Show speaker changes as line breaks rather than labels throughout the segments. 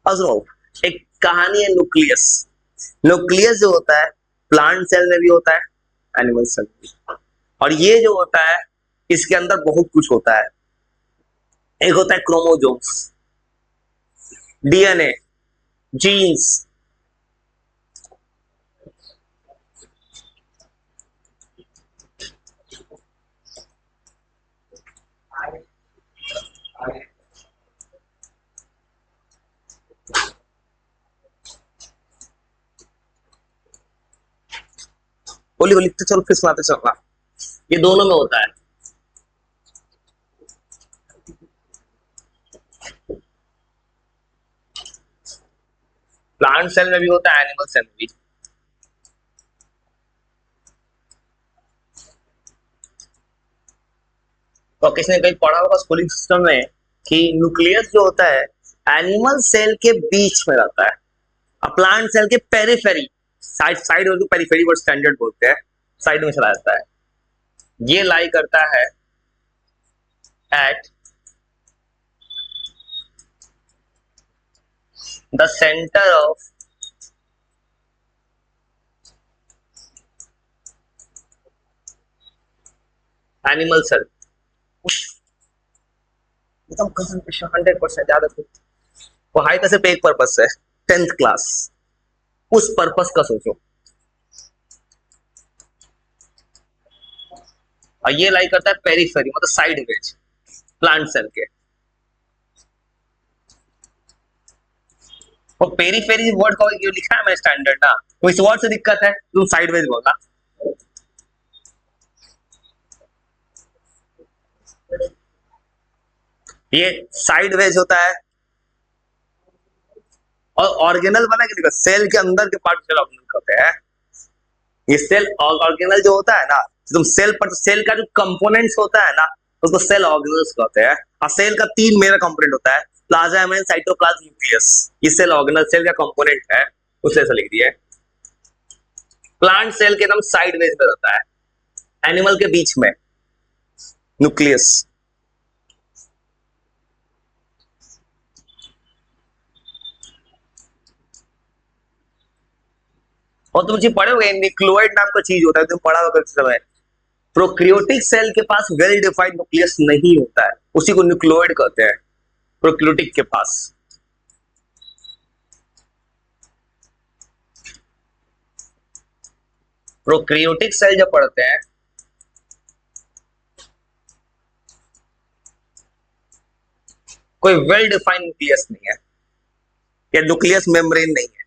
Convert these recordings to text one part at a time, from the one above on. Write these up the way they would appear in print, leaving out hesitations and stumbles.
अब सुनो, एक कहानी है न्यूक्लियस। न्यूक्लियस जो होता है प्लांट सेल में भी होता है, एनिमल सेल में भी। और ये जो होता है इसके अंदर बहुत कुछ होता है। एक होता है क्रोमोजोम्स, डीएनए, जीन्स। बोली लिखते चलो फिर सुनाते चलना। ये दोनों में होता है। प्लांट सेल में भी होता है, एनिमल सेल में भी। तो किसी ने कहीं पढ़ा होगा स्कूलिंग सिस्टम में कि न्यूक्लियस जो होता है एनिमल सेल के बीच में रहता है, और प्लांट सेल के पेरिफेरी, साइड साइड और पेरिफेरी वर्ड स्टैंडर्ड बोलते हैं, साइड में चला जाता है। ये लाई करता है at the centre of animal cell. एकदम कंसंट्रेशन 100% याद रखो। पढ़ाई का सिर्फ एक पर्पस है, 10th क्लास, उस पर्पस का सोचो। और ये लाई करता है पेरिफेरी मतलब साइड वेज प्लांट सेल के। और पेरिफेरी वर्ड का जो लिखा है मैंने स्टैंडर्ड ना, तो इस वर्ड से दिक्कत है, तुम साइड वेज बोलना। ये साइड वेज होता है। और ऑर्गेनल बना के देखो, सेल के अंदर के पार्ट सेल ऑर्गेनल कहते हैं। ये सेल ऑर्गेनल जो होता है ना, तुम सेल पर सेल का जो कंपोनेंट्स होता है ना उसको सेल ऑर्गेनल्स कहते हैं। और सेल का तीन मेजर कंपोनेंट होता है, प्लाज्मा मेम्ब्रेन, साइटोप्लाज्म, न्यूक्लियस। ये सेल ऑर्गेनल सेल का कंपोनेंट है, उसे ऐसा लिख दिया। प्लांट सेल के एकदम साइड वेज में रहता है, एनिमल के बीच में न्यूक्लियस। और तुम जी पढ़े होगे न्यूक्लियोइड नाम का चीज होता है, तुम पढ़ा होगा समय। प्रोक्रियोटिक सेल के पास वेल डिफाइंड न्यूक्लियस नहीं होता है, उसी को न्यूक्लियोइड कहते हैं प्रोक्रियोटिक के पास। प्रोक्रियोटिक सेल जब पढ़ते हैं कोई वेल डिफाइंड न्यूक्लियस नहीं है, या न्यूक्लियस मेम्ब्रेन नहीं है।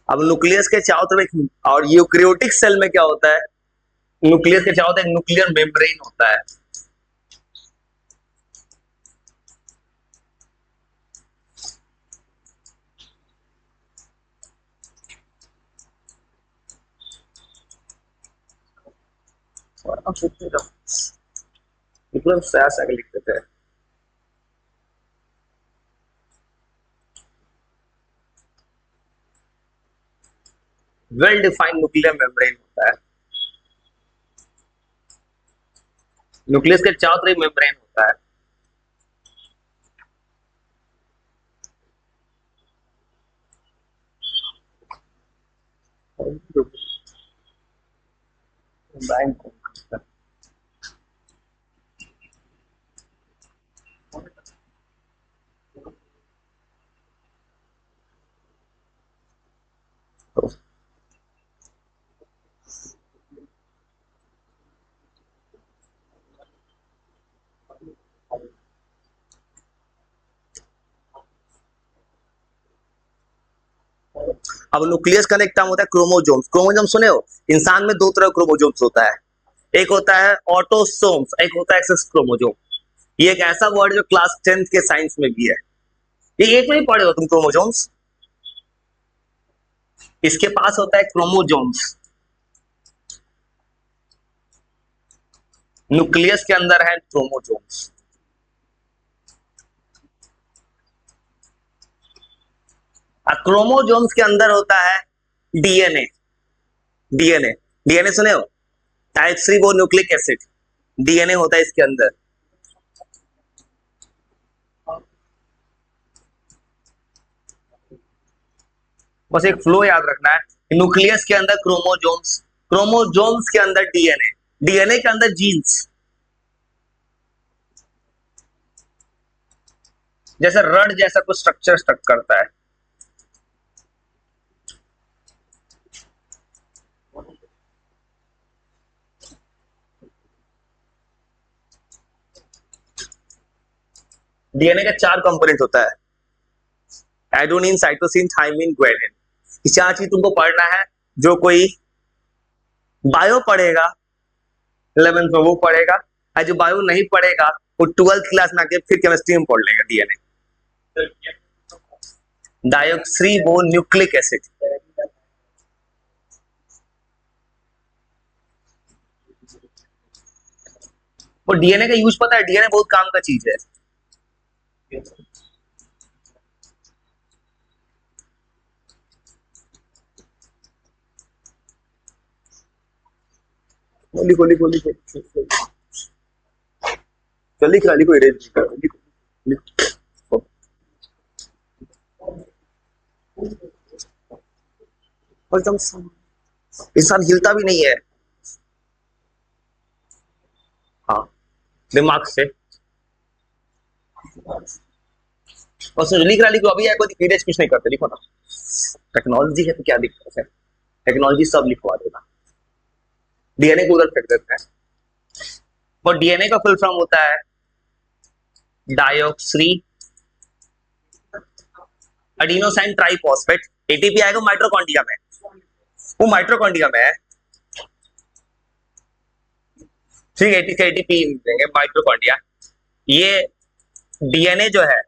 अब न्यूक्लियस के चारों तरफ और यूक्रियोटिक सेल में क्या होता है, न्यूक्लियस के चारों तरफ न्यूक्लियर मेम्ब्रेन होता है। और अब सोचते जाओ, एकदम सही लिख देते हैं। वेल डिफाइंड न्यूक्लियर मेम्ब्रेन होता है, न्यूक्लियस के चारों तरफ मेम्ब्रेन होता है। अब न्यूक्लियस का एक टर्म होता है क्रोमोजोम्स। क्रोमोजोम्स सुने हो, इंसान में दो तरह क्रोमोजोम्स होता है, एक होता है ऑटोसोम्स, एक होता है एक्सेस क्रोमोजोम। ये एक ऐसा वर्ड जो क्लास 10th के साइंस में भी है। ये एक में ही पढ़े हो तुम क्रोमोजोम्स। इसके पास होता है क्रोमोजोम्स, न्यूक्लियस के अंदर है क्रोमोसोम्स। क्रोमोसोम्स के अंदर होता है डीएनए। डीएनए, डीएनए सुने हो? टाइप 3 वो न्यूक्लिक एसिड, डीएनए होता है इसके अंदर। बस एक फ्लो याद रखना है, न्यूक्लियस के अंदर क्रोमोसोम्स, क्रोमोसोम्स के अंदर डीएनए, डीएनए के अंदर जीन्स। जैसे रड जैसा कुछ स्ट्रक्चर स्ट्रक करता है। डीएनए का 4 कंपोनेंट होता है, एडेनिन, साइटोसिन, थाइमिन, ग्वानिन। ये 4 चीज तुमको पढ़ना है। जो कोई बायो पढ़ेगा 11th में वो पढ़ेगा, और जो बायो नहीं पढ़ेगा वो 12th क्लास में आके फिर केमिस्ट्री में पढ़ लेगा डीएनए। डायोक्सी वो न्यूक्लिक एसिड। वो डीएनए का यूज पता है? डीएनए बहुत काम का चीज है। लिखो लिखो लिखो चल लिख रहा, लिखो इरेज कर लिखो। और एकदम इंसान हिलता भी नहीं है। हाँ, दिमाग से। और लिख रहा, लिखो। अभी कोई इरेज कुछ नहीं करते, लिखो ना। टेक्नोलॉजी है तो क्या दिक्कत है, टेक्नोलॉजी सब लिखवा देगा। डीएनए को उधर फेंक देते हैं। और डीएनए का फुल फॉर्म होता है डायोक्सी एडिनोसाइन ट्राइफॉस्फेट। एटीपी आएगा माइटोकॉन्ड्रिया में, वो माइटोकॉन्ड्रिया में है। ठीक है, एटीपी देंगे माइटोकॉन्ड्रिया। ये डीएनए जो है,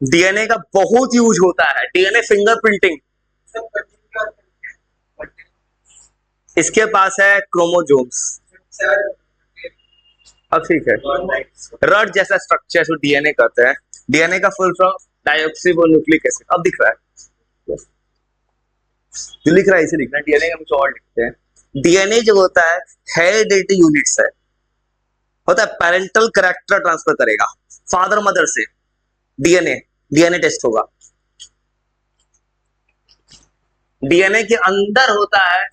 डीएनए का बहुत यूज होता है। डीएनए फिंगरप्रिंटिंग, इसके पास है क्रोमोसोम्स। अब ठीक है, रड जैसा स्ट्रक्चर जो डीएनए कहते हैं। डीएनए का फुल फॉर्म डायोक्सिरिबोन्यूक्लिक एसिड। अब दिख रहा है, जो लिख रहा है इसे लिखना। डीएनए का कुछ और लिखते हैं। डीएनए जो होता है हेरिडिटी यूनिट्स है, होता है पेरेंटल कैरेक्टर ट्रांसफर करेगा फादर मदर से। डीएनए, डीएनए टेस्ट होगा। डीएनए के अंदर होता है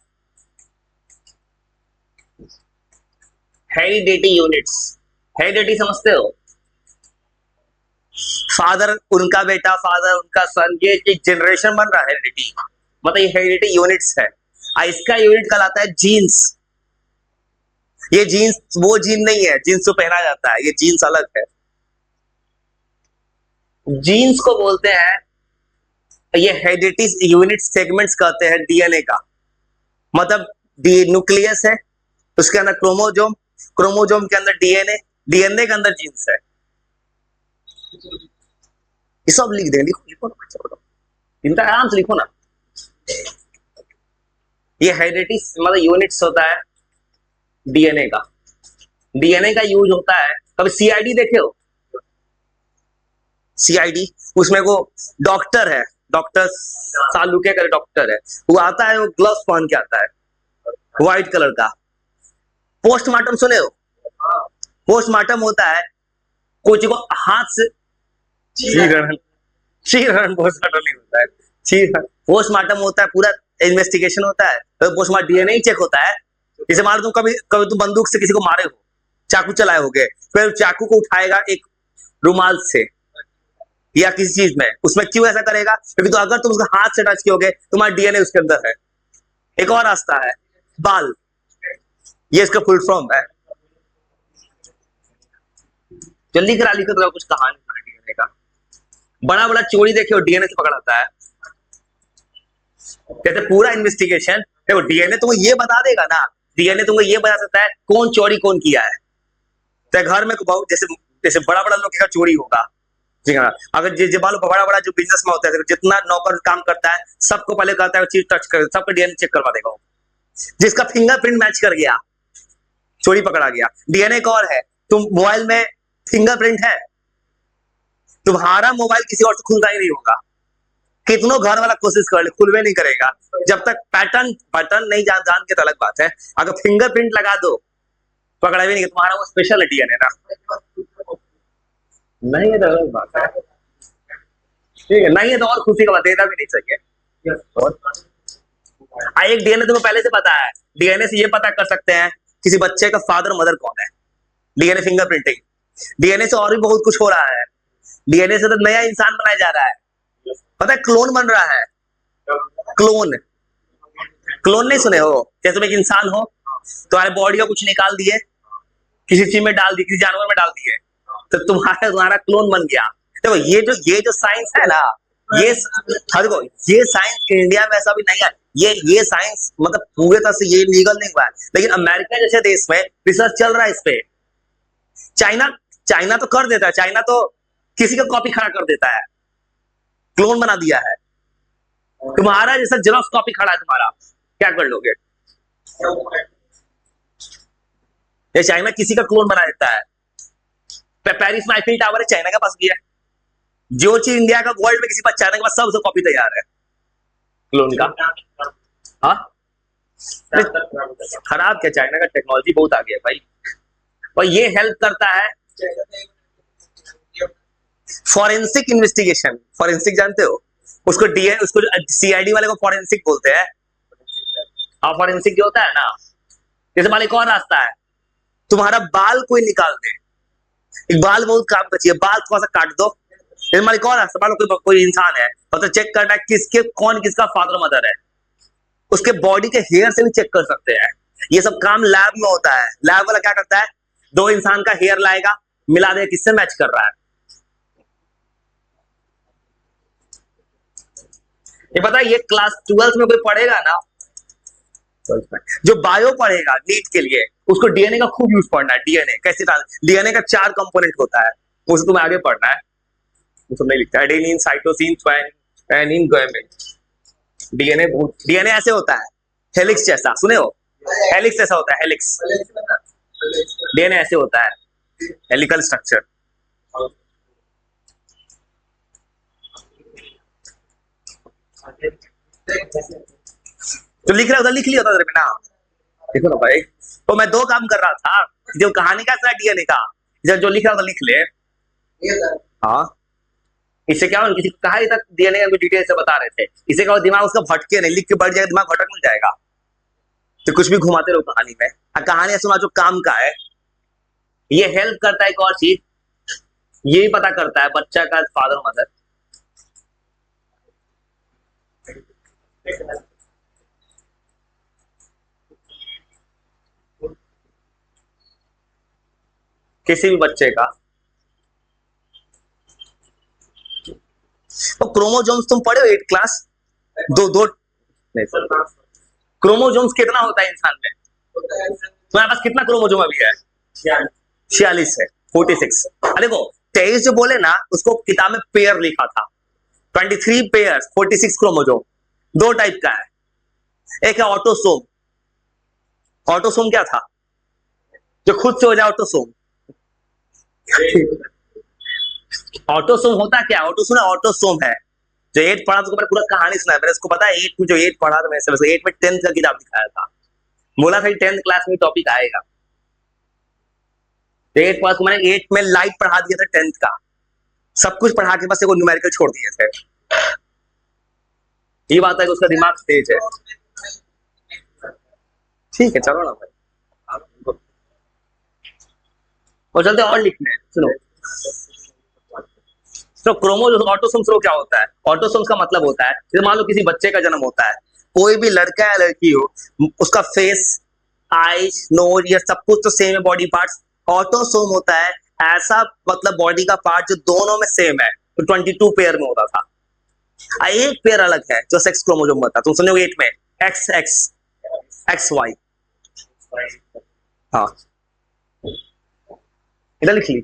हेरिडिटी यूनिट्स। हेरिडिटी समझते हो? फादर उनका बेटा, फादर उनका सन, ये एक जनरेशन बन रहा है हेरिडिटी, मतलब ये हेरिडिटी यूनिट्स है। इसका यूनिट कहलाता है जीन्स। ये जीन्स वो जीन नहीं है जीन्स को पहना जाता है, ये जीन्स अलग है। जीन्स को बोलते हैं, ये हेरिडिटी यूनिट सेगमेंट्स कहते हैं डीएनए का। मतलब न्यूक्लियस है, उसके अंदर क्रोमोसोम, क्रोमोसोम के अंदर डीएनए, डीएनए के अंदर जीन्स है। ये सब लिख देंगे, लिखो लिखो ना, चलो इनका आराम से लिखो ना। ये हेरिडिटी मतलब यूनिट्स होता है डीएनए का। डीएनए का यूज होता है, कभी सीआईडी देखे हो? सीआईडी, उसमें वो डॉक्टर है, डॉक्टर सालुके का डॉक्टर है, वो आता है, वो ग्लव्स पहन के आता है व्हाइट कलर का। पोस्टमार्टम सुने हो? पोस्टमार्टम होता है कोई को हाथ से चीरहरण, चीरहरण पोस्टमार्टम नहीं होता है, चीरहरण पोस्टमार्टम होता है। पूरा इन्वेस्टिगेशन होता है, तो पोस्टमार्टम डीएनए चेक होता है। जैसे मान लो कभी कभी तुम बंदूक से किसी को मारे हो, चाकू चलाए होगे, फिर चाकू को उठाएगा एक रुमाल से या किसी चीज में, उसमें क्यों ऐसा करेगा? क्योंकि तो अगर तुम उसका हाथ से टच कियोगे तुम्हारा डीएनए उसके अंदर है। एक और रास्ता है बाल, ये इसका फुल फॉर्म है। जल्दी करा, लिखो तो कुछ कहानी डीएनए का। बड़ा बड़ा चोरी देखे हो, डीएनए से पकड़ाता है। जैसे पूरा इन्वेस्टिगेशन देखो, डीएनए तुमको ये बता देगा ना, डीएनए तुमको ये बता सकता है कौन चोरी कौन किया है। तो घर में जैसे जैसे बड़ा बड़ा लोग का चोरी होगा, जी हाँ, अगर मान लो बड़ा बड़ा जो बिजनेस में होता है, जितना नौकर काम करता है सबको पहले कहता है चीज टच कर, सबका डीएनए चेक करवा देगा। जिसका फिंगरप्रिंट मैच कर गया चोरी पकड़ा गया। डीएनए एक और है, तुम मोबाइल में फिंगरप्रिंट है, तुम्हारा मोबाइल किसी और से खुलता ही नहीं होगा, कितनों घर वाला कोशिश कर ले खुलवे नहीं करेगा, जब तक पैटर्न बटन नहीं जान के तो अलग बात है, अगर फिंगरप्रिंट लगा दो पकड़ा भी नहीं, तुम्हारा वो स्पेशल है डीएनए ना, नहीं है तो अलग बात है, ठीक है, नहीं है तो और खुशी का बात, देना भी नहीं चाहिए। और एक डीएनए तुम्हें पहले से पता है, डीएनए से ये पता कर सकते हैं किसी बच्चे का फादर मदर कौन है, डीएनए फिंगरप्रिंटिंग। डीएनए से और भी बहुत कुछ हो रहा है, डीएनए से तो नया इंसान बनाया जा रहा है, पता है क्लोन बन रहा है, क्लोन, क्लोन नहीं सुने हो, जैसे तुम एक इंसान हो, तुम्हारे बॉडी का कुछ निकाल दिए, किसी चीज में डाल दिए, किसी जानवर में डाल दिए, तो तुम्हारा तुम्हारा क्लोन बन गया। देखो ये जो साइंस है ना, ये देखो ये साइंस इंडिया में ऐसा भी नहीं है, ये साइंस मतलब पूरे तरह से ये लीगल नहीं हुआ है, लेकिन अमेरिका जैसे देश में रिसर्च चल रहा है इस पे। चाइना चाइना तो कर देता है, चाइना तो किसी का कॉपी खड़ा कर देता है, क्लोन बना दिया है, तुम्हारा जैसा जेरॉक्स कॉपी खड़ा है तुम्हारा, क्या कर लोगे? ये चाइना किसी का क्लोन बना देता है, पेरिस में आईफिल टावर है चाइना के पास भी है, जो चीज इंडिया का वर्ल्ड में किसी पास चाइना के पास सबसे कॉपी तैयार है क्लोन का। हाँ खराब क्या, चाइना का टेक्नोलॉजी बहुत आगे है भाई, और ये हेल्प करता है फॉरेंसिक इन्वेस्टिगेशन, फॉरेंसिक जानते हो उसको, डीएन उसको सीआईडी वाले को फॉरेंसिक बोलते हैं। हाँ फॉरेंसिक जो होता है ना, जैसे मान लो एक और रास्ता है, तुम्हारा बाल कोई निकाल दे, एक बाल बहुत काम का चाहिए, बाल थोड़ा सा काट दो, जैसे मान लो एक और रास्ता, मान लो कोई इंसान है और तो चेक करना है किसके कौन किसका फादर मदर है, उसके बॉडी के हेयर से भी चेक कर सकते हैं। ये सब काम लैब में होता है, लैब वाला क्या करता है, दो इंसान का हेयर लाएगा, मिला दे किससे मैच कर रहा है। ये पता है, ये क्लास 12 में कोई पढ़ेगा ना, जो बायो पढ़ेगा नीट के लिए, उसको डीएनए का खूब यूज पढ़ना है, डीएनए कैसे, डीएनए का 4 कंपोनेंट होता है, उसे तुम्हें आगे पढ़ना है, वो सब नहीं लिखता, एडेनिन साइटोसिन थ्रेनिन गुआनिन। डीएनए ऐसे होता है हेलिक्स जैसा, सुने हो हेलिक्स जैसा होता है, हेलिक्स डीएनए ऐसे होता है, हेलिकल स्ट्रक्चर। जो लिख रहा उधर लिख लिया था तेरे में ना, देखो ना भाई, तो मैं 2 काम कर रहा था, जो कहानी का डीएनए का, जो लिख रहा था लिख ले। हाँ इससे क्या किसी को कहा तक डीएनए का डिटेल से बता रहे थे, इसे क्या दिमाग उसका भटके नहीं, लिख के बढ़ जाएगा दिमाग भटक नहीं जाएगा, तो कुछ भी घुमाते रहो कहानी में। कहानी सुना जो काम का है, ये हेल्प करता है एक और चीज, ये भी पता करता है बच्चा का फादर मदर। किसी भी बच्चे का, तो क्रोमोजोम्स तुम पढ़े हो 8 क्लास, दो नहीं सर, क्रोमोजोम्स कितना होता है इंसान में, तुम्हारे पास कितना क्रोमोजोम अभी है? 46 है, 46। देखो 23 जो बोले ना, उसको किताब में पेयर लिखा था, 23 पेयर 46 क्रोमोजोम, 2 टाइप का है, एक है ऑटोसोम, ऑटोसोम क्या था, जो खुद से हो जाए ऑटोसोम, ऑटोसोम होता क्या, ऑटोसोम ऑटोसोम है, जो 8 पढ़ा तो मैंने पूरा कहानी सुना है, मैंने उसको पता है 8 में जो 8 पढ़ा था, मैंने 8 में 10th का किताब दिखाया था, बोला था 10th क्लास में टॉपिक आएगा, 8 क्लास को मैंने 8 में लाइट पढ़ा दिया था, 10th का सब कुछ पढ़ा के बस एक न्यूमेरिकल छोड़ दिए थे। ये बात है कि उसका दिमाग तेज है, ठीक है चलो ना भाई, और चलते और लिखने, सुनो तो क्रोमोसोम ऑटोसोम्स क्या होता है, ऑटोसोम्स का मतलब होता है, जैसे मान लो किसी बच्चे का जन्म होता है, कोई भी लड़का या लड़की हो, उसका फेस आईज नोज ये सब कुछ तो सेम है, बॉडी पार्ट्स, ऑटोसोम होता है ऐसा मतलब बॉडी का पार्ट जो दोनों में सेम है, तो 22 पेयर में होता था, एक पेयर अलग है जो सेक्स क्रोमोसोम होता है, तुम सुनोगे 8 में एक्स एक्स एक्स वाई। हाँ इधर लिख ली,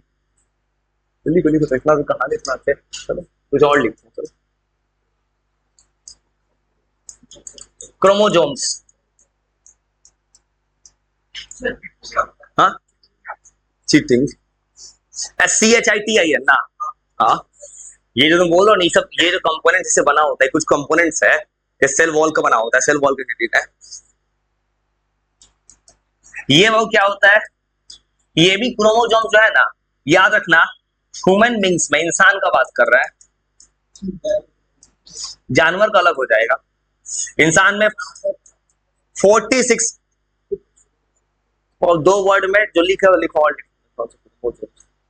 जल्दी जल्दी तो इतना कहानी सुनाते, चलो कुछ और लिखते हैं, चलो क्रोमोजोम्स, हाँ, चीटिंग, CHITIN ना। हाँ, ये जो तुम बोल रहे हो ना, ये सब, ये जो कंपोनेंट से बना होता है, कुछ कंपोनेंट्स है, ये सेल वॉल का बना होता है, सेल वॉल का क्रिएटिन है। ये वो क्या होता है, ये भी क्रोमोसोम जो है ना, याद रखना, ह्यूमन बींग्स में, इंसान का बात कर रहा है, जानवर का अलग हो जाएगा। इंसान में 46, और दो वर्ड में जो लिखे हो लिखो, और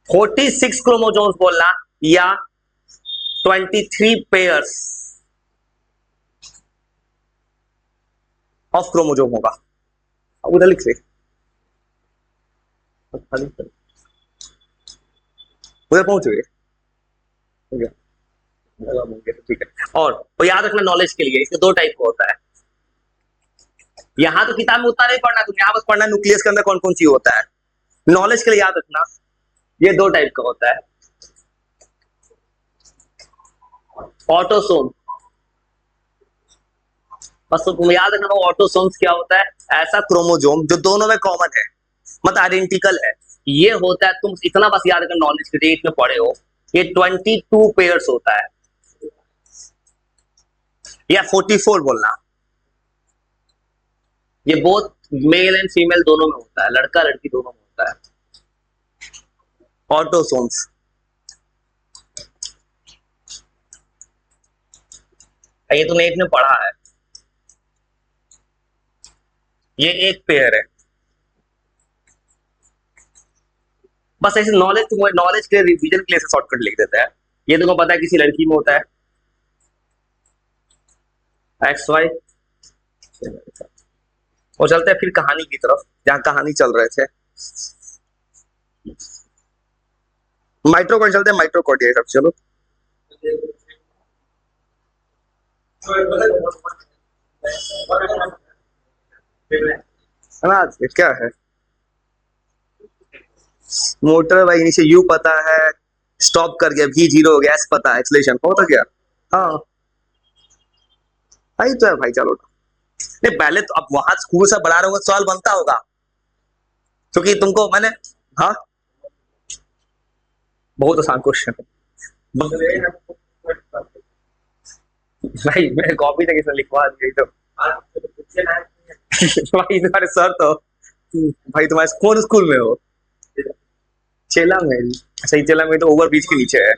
46 क्रोमोसोम्स बोलना, या 23 पेयर्स ऑफ क्रोमोसोम होगा। अब उधर लिख ले, उधर पहुंच गए, हो गया, ठीक है। और तो याद रखना नॉलेज के लिए, इसके दो टाइप का होता है। यहां तो किताब में उतना नहीं पढ़ना, तुम यहां बस पढ़ना न्यूक्लियस के अंदर कौन कौन चीज होता है। नॉलेज के लिए याद रखना, ये दो टाइप का होता है। ऑटोसोम, बस तो तुम याद रखना, ऑटोसोम्स क्या होता है, ऐसा क्रोमोसोम जो दोनों में कॉमन है, मतलब आइडेंटिकल है, ये होता है। तुम इतना बस याद रखना, नॉलेज के लिए इसमें पढ़े हो, ये 22 पेयर्स होता है, या 44 बोलना। ये बोथ मेल एंड फीमेल दोनों में होता है, लड़का लड़की दोनों में होता है, ऑटोसोम्स। ये तुमने एक में पढ़ा है, ये एक पेयर है। बस ऐसे नॉलेज, तुम्हें नॉलेज के रिवीजन के लिए शॉर्टकट लिख देता है। ये तुमको पता है किसी लड़की में होता है XY। और चलते हैं फिर कहानी की तरफ, जहां कहानी चल रहे थे। माइट्रोकॉन्ड्रिया चलते हैं, माइट्रोकॉन्ड्रिया सब चलो। है ना, ये क्या है, मोटर भाई नीचे U पता है, स्टॉप कर गया, V0 हो गया, S पता है, एक्सलेशन हो तो क्या। हाँ भाई, तो है भाई, चलो। नहीं पहले तो, अब वहां स्कूल से बड़ा रहोगे सवाल बनता होगा, क्योंकि तुमको मैंने, हाँ, बहुत आसान क्वेश्चन है भाई, मैंने कॉपी तक इसमें लिखवा दी तो भाई तुम्हारे सर तो, भाई तुम्हारे कौन स्कूल में हो, चेला में। सही, चेला में तो ओवर ब्रिज के नीचे है,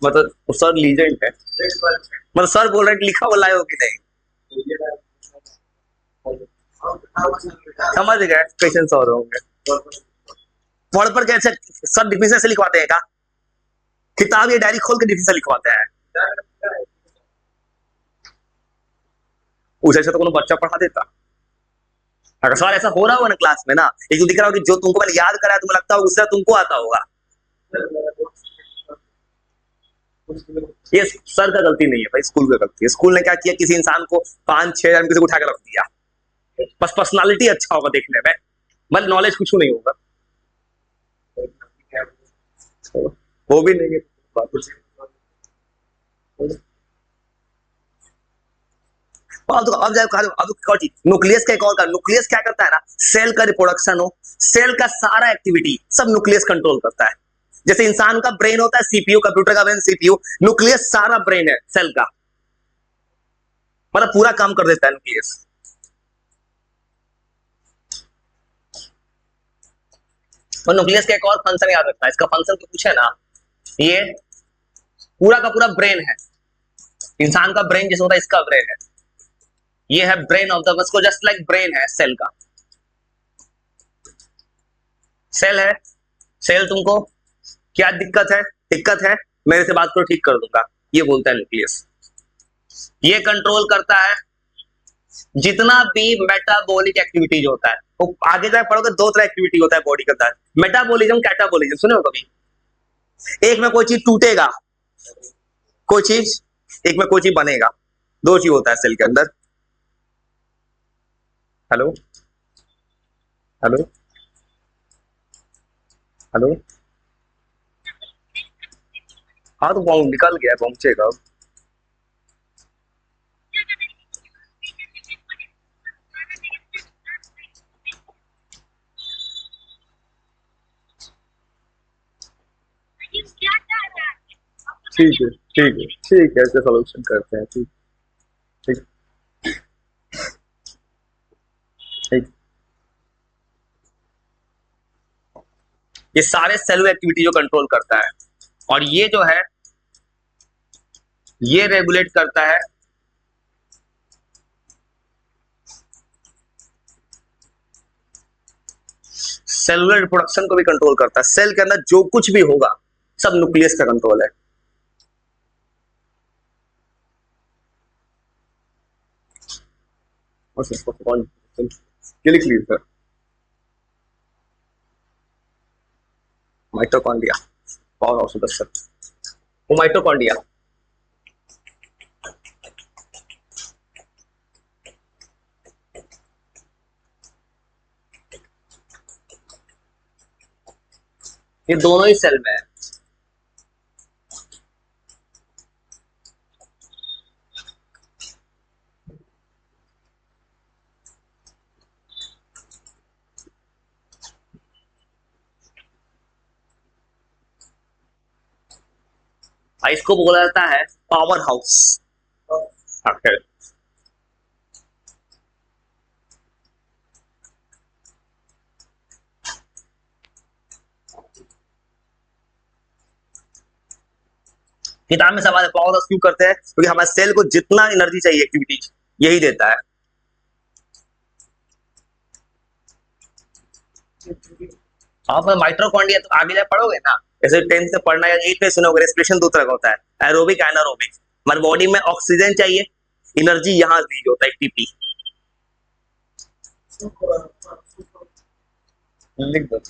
मतलब सर लीजेंड है, मतलब सर बोल रहे हैं कि लिखा हुआ लाए हो कि नहीं। समझ गए, पेशेंस और होंगे। पढ़ पढ़ कैसे सर डिफिनेशन से लिखवाते हैं का, किताब या डायरी खोल के डिफिनेशन लिखवाते हैं। उसे तो कोनो बच्चा पढ़ा देता। अगर सवाल ऐसा हो रहा होगा ना क्लास में ना, एक तो दिख रहा होगा कि जो तुमको मैंने याद कराया, तुम्हें लगता होगा उससे तुमको आता होगा, ये सर का गलती नहीं है भाई, स्कूल का गलती है। स्कूल ने क्या किया, किसी इंसान को 5-6 किसी को उठा के रख दिया, बस पर्सनालिटी अच्छा होगा देखने में, मतलब नॉलेज कुछ नहीं होगा, वो भी नहीं है। अब जाए, अब न्यूक्लियस का एक और, न्यूक्लियस क्या करता है ना, सेल का रिप्रोडक्शन हो, सेल का सारा एक्टिविटी सब न्यूक्लियस कंट्रोल करता है। जैसे इंसान का ब्रेन होता है CPU, कंप्यूटर का ब्रेन CPU, न्यूक्लियस सारा ब्रेन है सेल का, मतलब पूरा काम कर देता है न्यूक्लियस। और न्यूक्लियस का एक और फंक्शन याद रखना है, इसका फंक्शन तो पूछे ना, ये पूरा का पूरा ब्रेन है, इंसान का ब्रेन जैसे होता है इसका ब्रेन है, ये है ब्रेन ऑफ द, उसको जस्ट लाइक ब्रेन है सेल का, सेल है। सेल तुमको क्या दिक्कत है, दिक्कत है मेरे से बात करो, ठीक कर दूंगा, ये बोलता है न्यूक्लियस। ये कंट्रोल करता है जितना भी मेटाबॉलिक एक्टिविटीज होता है, वो आगे जाकर पढ़ोगे, दो तरह एक्टिविटी होता है बॉडी का, मेटाबॉलिज्म, कैटाबॉलिज्म, सुने हो कभी। एक में कोई चीज टूटेगा, कोई चीज, एक में कोई चीज बनेगा, दो चीज होता है सेल के अंदर। Hello, hello, hello. हाँ तो निकल गया, पहुंचेगा। ठीक है ठीक है ठीक है, ऐसे सोल्यूशन करते हैं। ठीक ठीक ठीक। ये सारे सेलुलर एक्टिविटी जो कंट्रोल करता है, और ये जो है ये रेगुलेट करता है सेलुलर रिप्रोडक्शन को भी कंट्रोल करता है। सेल के अंदर जो कुछ भी होगा सब न्यूक्लियस का कंट्रोल है। लिख लीजिए sir, mitochondria, power house of the cell, वो माइटोकॉन्ड्रिया। ये दोनों ही सेल में है। इसको बोला जाता है पावर हाउस। किताब में सवाल है पावर हाउस क्यों करते हैं, क्योंकि हमारे सेल को जितना एनर्जी चाहिए एक्टिविटी यही देता है। आप माइटोकॉन्ड्रिया तो आगे जाकर पढ़ोगे ना, जैसे 10th में पढ़ना या 8th में सुनोगे। रेस्पिरेशन दो तरह का होता है, एरोबिक एनारोबिक। हमारे बॉडी में ऑक्सीजन चाहिए, एनर्जी यहां दी होता है एटीपी। लिख दो।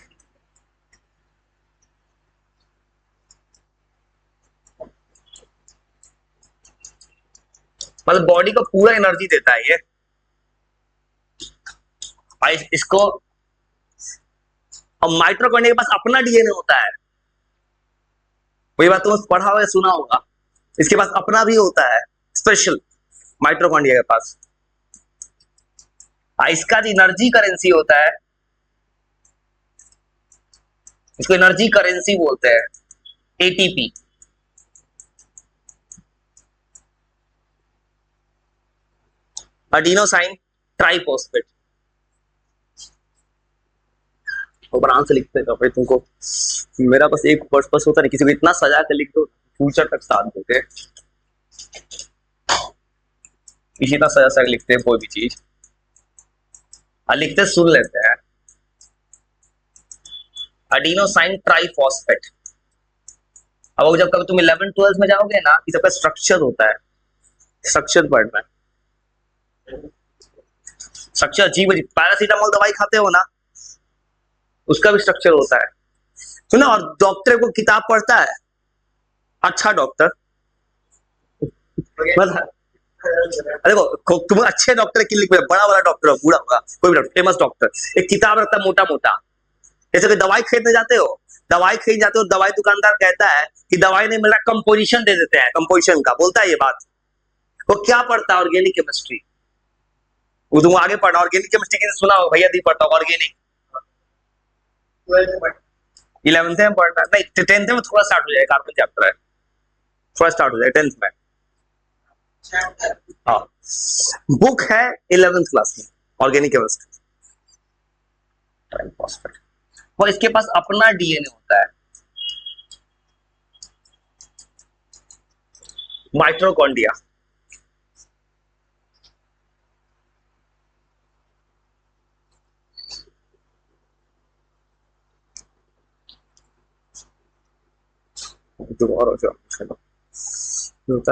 मतलब बॉडी को पूरा एनर्जी देता है ये। इसको, और माइटोकॉन्ड्रिया के पास अपना डीएनए होता है। वही बात तुमने पढ़ा होगा सुना होगा, इसके पास अपना भी होता है स्पेशल माइटोकॉन्ड्रिया के पास। इसका जो एनर्जी करेंसी होता है, इसको एनर्जी करेंसी बोलते हैं, एटीपी। Adenosine triphosphate. आराम से लिखते हैं, तुमको मेरा बस एक वर्ड बस होता नहीं, किसी को इतना सजा के लिख दो फ्यूचर तक साथ देते। इसी तरह सजा सजा लिखते हैं कोई भी चीज, लिखते सुन लेते हैं। Adenosine triphosphate. अब जब कभी तुम 11 12 में जाओगे ना, इस सबका स्ट्रक्चर होता है, स्ट्रक्चर पढ़ना है। स्ट्रक्चर अजीब अजीब, पैरासीटामोल दवाई खाते हो ना, उसका भी स्ट्रक्चर होता है। सुना, और डॉक्टर को किताब पढ़ता है अच्छा डॉक्टर, अरे वो तुम अच्छे डॉक्टर की लिख, बड़ा वाला डॉक्टर हो, बूढ़ा होगा कोई भी डॉक्टर, फेमस डॉक्टर, एक किताब रखता है मोटा मोटा। जैसे कि दवाई खरीदने जाते हो, दवाई खरीद जाते हो, दवाई दुकानदार कहता है कि दवाई नहीं मिल रहा, कंपोजिशन दे देते हैं, कंपोजिशन का बोलता है ये बात। वो क्या पढ़ता है? Organic chemistry. वो तुम आगे पढ़ा ऑर्गेनिक केमिस्ट्री की सुना हो, भैया दी पढ़ता ऑर्गेनिक 11th में पढ़ना नहीं, 10th में थोड़ा स्टार्ट हो जाएगा, कार्बन चैप्टर है थोड़ा स्टार्ट हो जाएगा 10th में। हाँ, बुक है 11th क्लास में, ऑर्गेनिक केमिस्ट्री। और इसके पास अपना डीएनए होता है, माइटोकॉन्ड्रिया।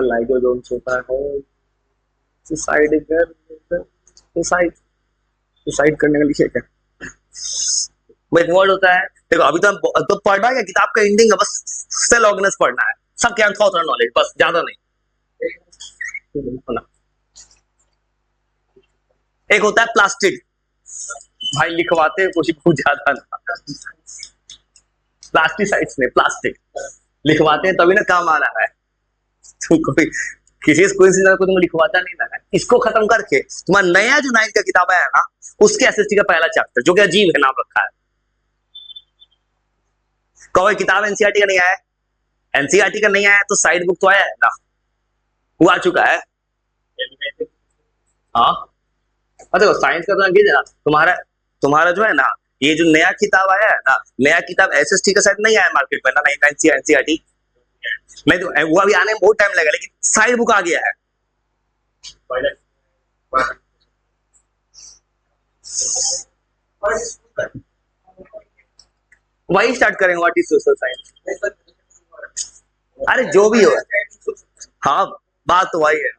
लाइसोसोम होता है, सुसाइड सुसाइड सुसाइड करने का लिखे क्या, एक वर्ड होता है। देखो अभी तो पढ़ना है, किताब का एंडिंग है, बस सेल ऑर्गेनेज पढ़ना है, सब क्या था नॉलेज, बस ज्यादा नहीं। एक होता है प्लास्टिक, भाई लिखवाते कुछ ज्यादा ना, प्लास्टिसाइड्स में प्लास्टिक लिखवाते हैं तभी ना काम आ रहा है। तुम कोई किसी को तुम लिखवाता नहीं ना है। इसको खत्म करके तुम्हारा नया जो 9th का किताब है ना, उसके एसएसटी का पहला चैप्टर, जो कि अजीब है नाम रखा है, कोई किताब एनसीईआरटी का नहीं आया, एनसीईआरटी का नहीं आया तो साइड बुक तो आया है ना, वो आ चुका है। हाँ, और देखो साइंस का तो अंकित है ना, तुम्हारा तुम्हारा जो है ना, ये जो नया किताब आया है ना, नया किताब एसएसटी का शायद नहीं आया मार्केट में ना, नहीं एनसीईआरटी नहीं, तो वो अभी आने में बहुत टाइम लगेगा, लेकिन साइड बुक आ गया है। वही स्टार्ट करेंगे, व्हाट इज सोशल साइंस। अरे जो भी हो, हाँ, बात तो वही है,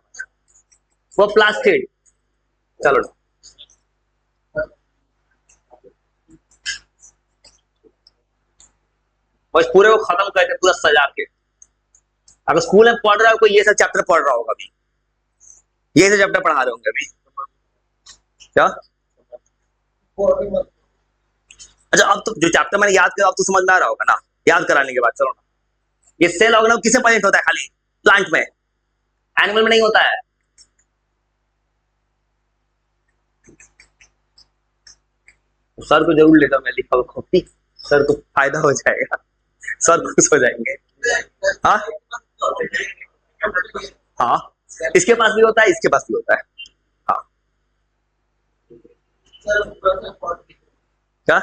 वो प्लास्टिड। चलो, बस पूरे को खत्म करके पूरा सजा के, अगर स्कूल में पढ़ रहा हो कोई, ये सब चैप्टर पढ़ रहा होगा अभी, ये सब चैप्टर पढ़ा रहे होंगे अभी। क्या? अच्छा, अब तो जो चैप्टर मैंने याद किया अब तो समझ में आ रहा होगा ना, याद कराने के बाद। चलो ना, ये सेल ऑर्गेनल किसे प्रेजेंट होता है? खाली प्लांट में, एनिमल में नहीं होता है। सर को जरूर लेता, मैं लिखा हुआ कॉपी, सर को फायदा हो जाएगा, सर खुश हो जाएंगे। हाँ, हाँ, इसके पास भी होता है, इसके पास भी होता है। हाँ, क्या?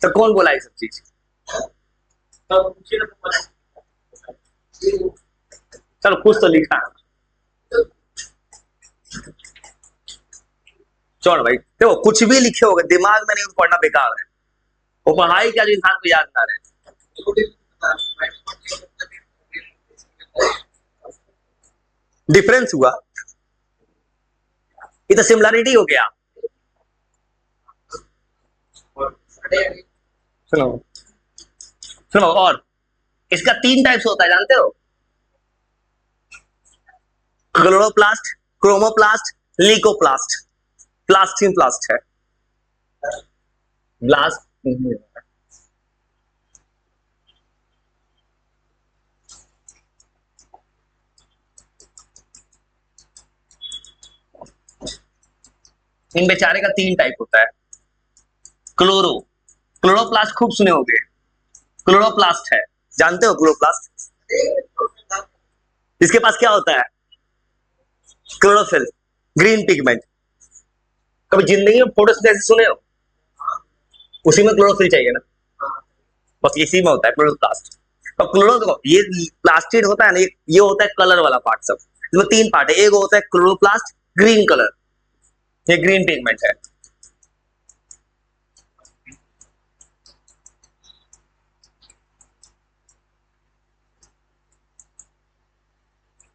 तो कौन बोला ये सब चीज? चलो, कुछ तो लिखा है। चलो भाई, देखो कुछ भी लिखे होगा दिमाग में नहीं तो पढ़ना बेकार है, वो पढ़ाई क्या जो इंसान को याद ना रहे। डिफरेंस हुआ, ये तो सिमिलरिटी हो गया। सुनो, सुनो, और इसका 3 टाइप्स होता है, जानते हो? Chloroplast, chromoplast, लीकोप्लास्ट। प्लास्टिन प्लास्ट है, ब्लास्ट नहीं है। इन बेचारे का 3 टाइप होता है। क्लोरो, क्लोरोप्लास्ट खूब सुने होंगे, क्लोरोप्लास्ट है, जानते हो क्लोरोप्लास्ट? इसके पास क्या होता है? Chlorophyll, green pigment. कभी जिंदगी में फोटोसिंथेसिस सुने हो? उसी में क्लोरोफिल चाहिए ना, बस इसी में होता है क्लोरोप्लास्ट। और क्लोरो, देखो ये प्लास्टिड होता है ना, ये होता है कलर वाला पार्ट। सब इसमें 3 पार्ट है, एक होता है क्लोरोप्लास्ट, ग्रीन कलर, ये ग्रीन पिगमेंट है।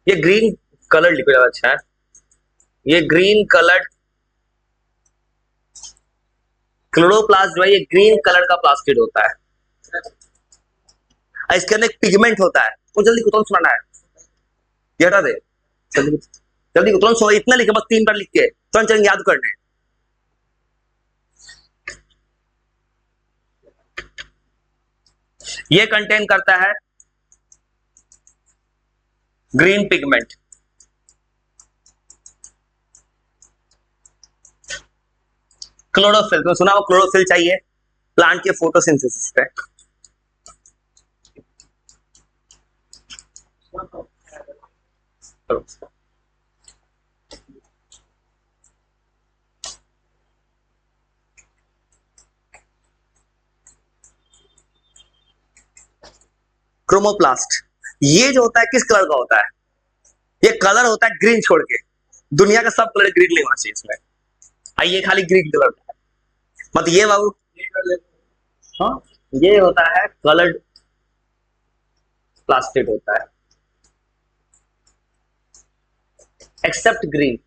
ये ग्रीन कलर लिखो, अच्छा है, ये ग्रीन कलर क्लोरोप्लास्ट जो है, ये ग्रीन कलर का प्लास्टिड होता है। और इसके अंदर एक पिगमेंट होता है, वो जल्दी तुरंत सुनाना है, ये हटा दे, जल्दी जल्दी तुरंत सुनो, इतना लिखे बस, 3 बार लिख के तुरंत चलेंगे याद करने। ये कंटेन करता है ग्रीन पिगमेंट, क्लोरोफिल तो सुना हो, क्लोरोफिल चाहिए प्लांट के फोटोसिंथेसिस पे। क्रोमोप्लास्ट, ये जो होता है किस कलर का होता है? ये कलर होता है ग्रीन छोड़ के, दुनिया का सब कलर ग्रीन नहीं होना चाहिए इसमें, ये खाली ग्रीन कलर का है। मत ये बाबू, हाँ, ये होता है कलर्ड प्लास्टिड होता है, एक्सेप्ट ग्रीन।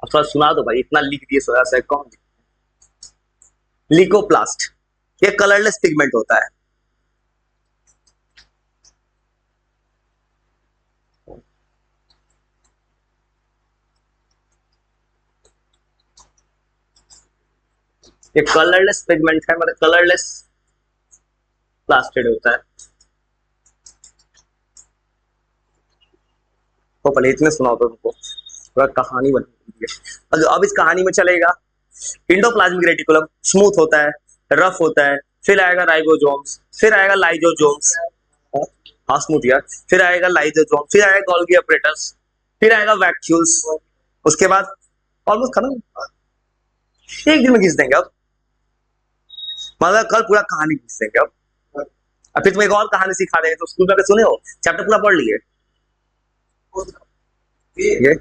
अब थोड़ा सुना दो भाई, इतना लिख दिए सोया से कौन। लिकोप्लास्ट, ये कलरलेस पिगमेंट होता है। ये कलरलेस पिगमेंट है, मतलब कलरलेस प्लास्टिड होता है। तो पहले इतने सुनाओ तो तुमको, पूरा कहानी बनी है। अब इस कहानी में चलेगा, इंडोप्लाज्मिक रेटिकुलम स्मूथ होता है, रफ होता है, फिर आएगा राइबोसोम्स, फिर आएगा लाइसोसोम्स, हाँ स्मूथ यार, फिर आएगा लाइसोसोम, फिर आएगा गोल्गी अपरेटस, फिर आएगा वैक्यूल्स, उसके बाद ऑलमोस्ट खत्म, एक दिन में घिस देंगे अब, मतलब कल पूरा कहानी घिस देंगे अब फिर तुम एक और कहानी सिखा देंगे, तो स्कूल में सुने हो, चैप्टर पूरा पढ़ लिए ये।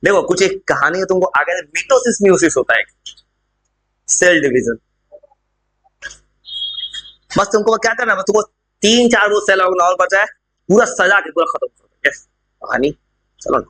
देखो कुछ एक कहानी है तुमको आगे, मिटोसिस म्यूसिस होता है, सेल डिवीजन, बस तुमको क्या करना है, तुमको 3-4 वो सेल ऑर्गेनल बचा है, पूरा सजा के पूरा खत्म कर दो, यस कहानी। चलो